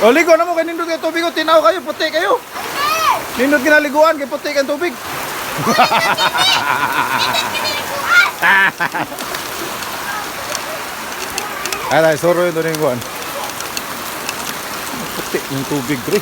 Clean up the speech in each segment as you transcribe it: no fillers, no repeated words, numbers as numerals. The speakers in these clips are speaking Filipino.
O ligo na mo kay nindot kay tubig o tinaw kayo, puti kayo. Nindot kinaliguan kay puti kang tubig. Ay, soro yun doon yung guan. Puti yung tubig, pre.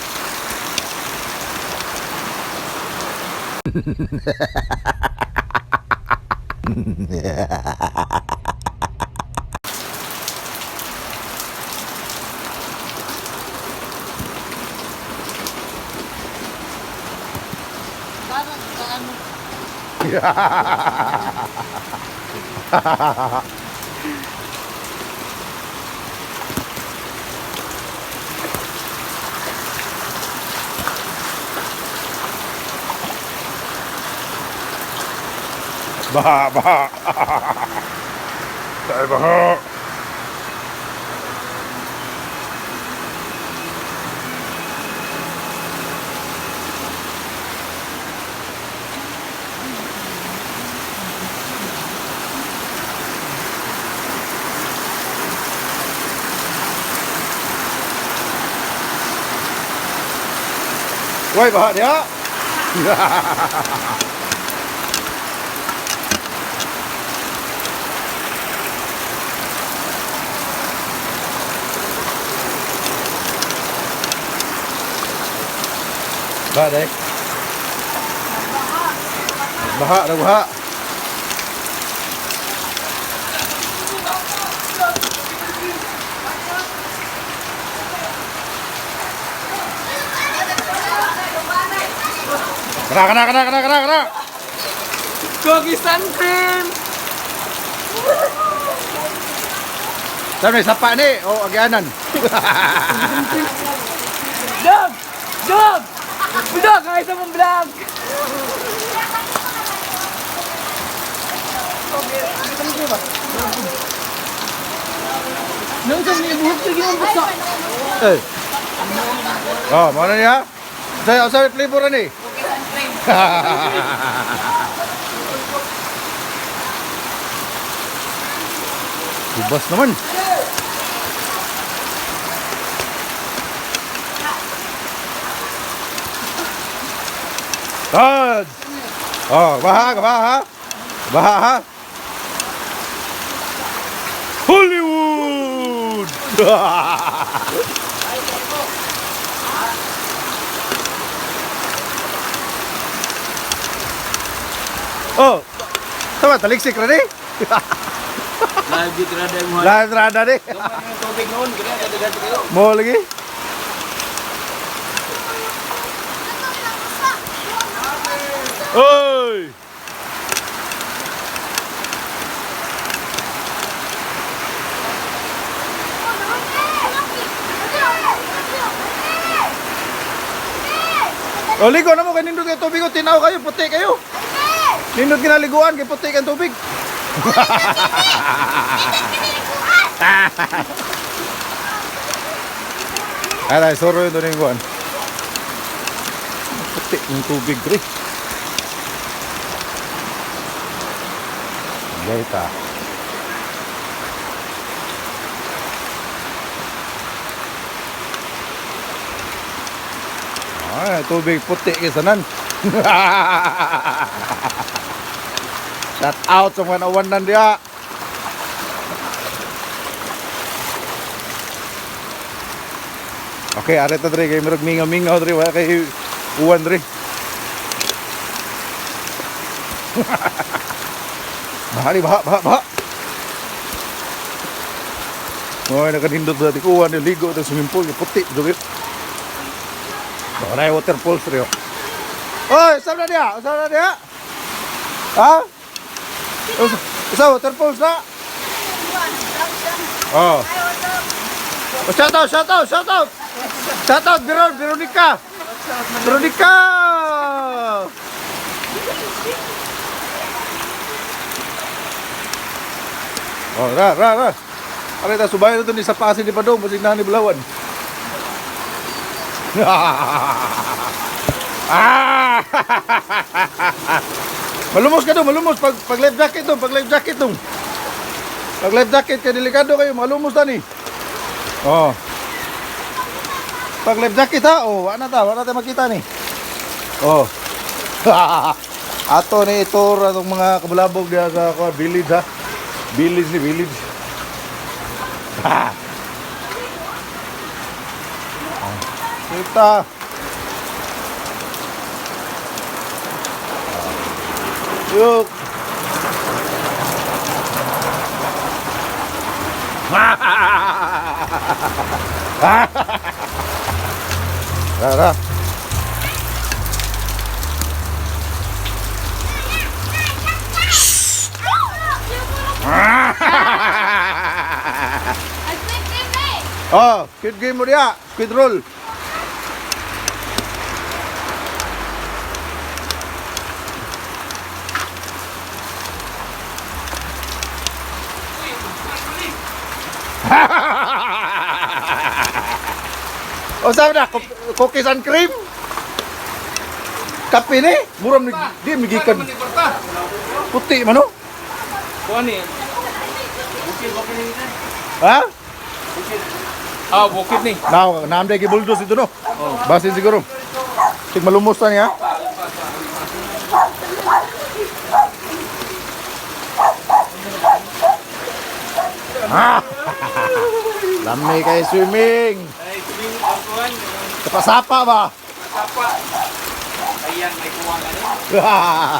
Baha, baha. Tayo baha. Why baha dia? Baha deh. Baha, dah baha. Kena. Gogi sun cream. Saan may sapa ni? O, agyanan. Dog! Dog! Dog! Kahit sa mong vlog! Nang sa mga buhok sige ang basa. Eh. Oh, mana niya? Saya flavor ni. Bebas naman. Tad. Oh, baha. Baha. Hollywood. Oh, sama taliksik na ni. Live di kerada yang mohon. Live rada ni. Kamu yang topik noon, kena ada kayo. Mau lagi? Oi. O ligo na mo kay nindot kay tubig o tinaw kayo, puti kayo. Nindot kinaliguan kay puti kang tubig. Ay, soro yun doon yung guan. Puti yung tubig, pre. Gaita. Ay, tubig puti kisanan. Shout out sa mga nawanan dia. Okay, areta dre kay mirog mingaw dre wa kay uwan dre. Baha. Oh, nakadindot dati ko uwan ligo sa swimming pool, puti dre. Wala yung waterfalls rin. Oy, saan na dia? Ha? Isa waterfalls na? Oh. Shout out. Shout out, Veronica. Oh, ra. Arita subayan ito ni sa pasin di Padong, masig na ni Bulawan. Malumos ka dong, pag life jacket dong. Pag life jacket ka delikado kayo, malumos na ni. Oh. Pag life jacket ha. Oh, wala tayo makita ni. Oh. Ato ni tour atong mga kabulabog diha sa village ha. Village. Kita. Yuk. Rara. Oh, squid game mo dia, squid roll. O sabi na, cookies and cream. Kape ni, muram ni, di migikan. Puti man no? Kuha ni. Bukid ni. Ha? Ah, bukid ni. Naamday gibuldos ito no? Basin siguro. Sig malumos na niya. Lamay kayo swimming. Ay, swimming kuhan. Sapa ba? Sapa. Ayan, may kuha nga ni.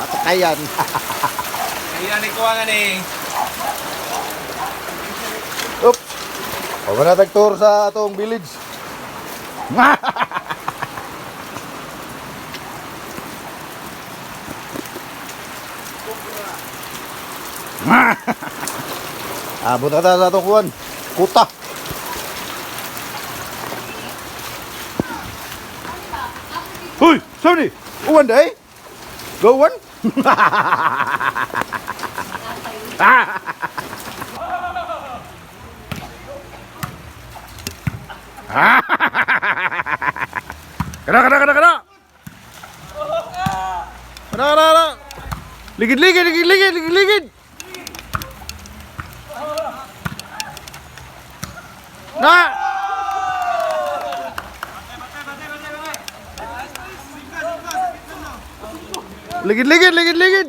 Takayan. Ayan, may kuha nga ni. Oops. Huwag na tour sa atong village. Abot na tayo sa atong kuwan. Kuta. Hoy! Saan ni? Uwan day? Gawan? Kada. Kada. Ligid. Na. Ligid. Ligid.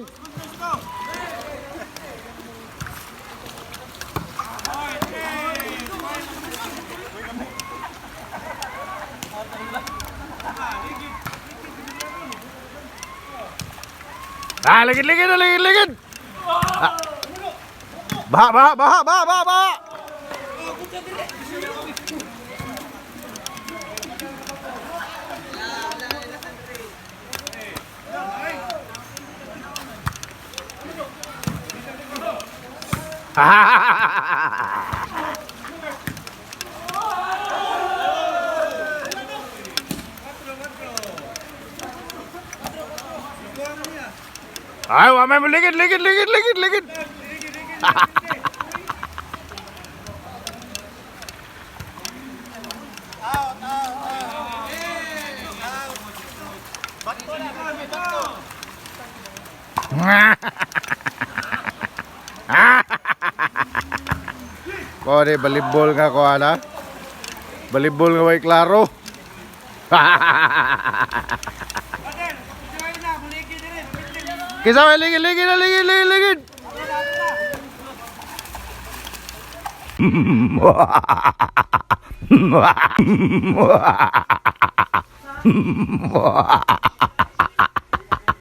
Baha. Ay, wamay mo ligid. Ko di balibol nga ko ana. Balibol nga way klaro. Kisa may ligid.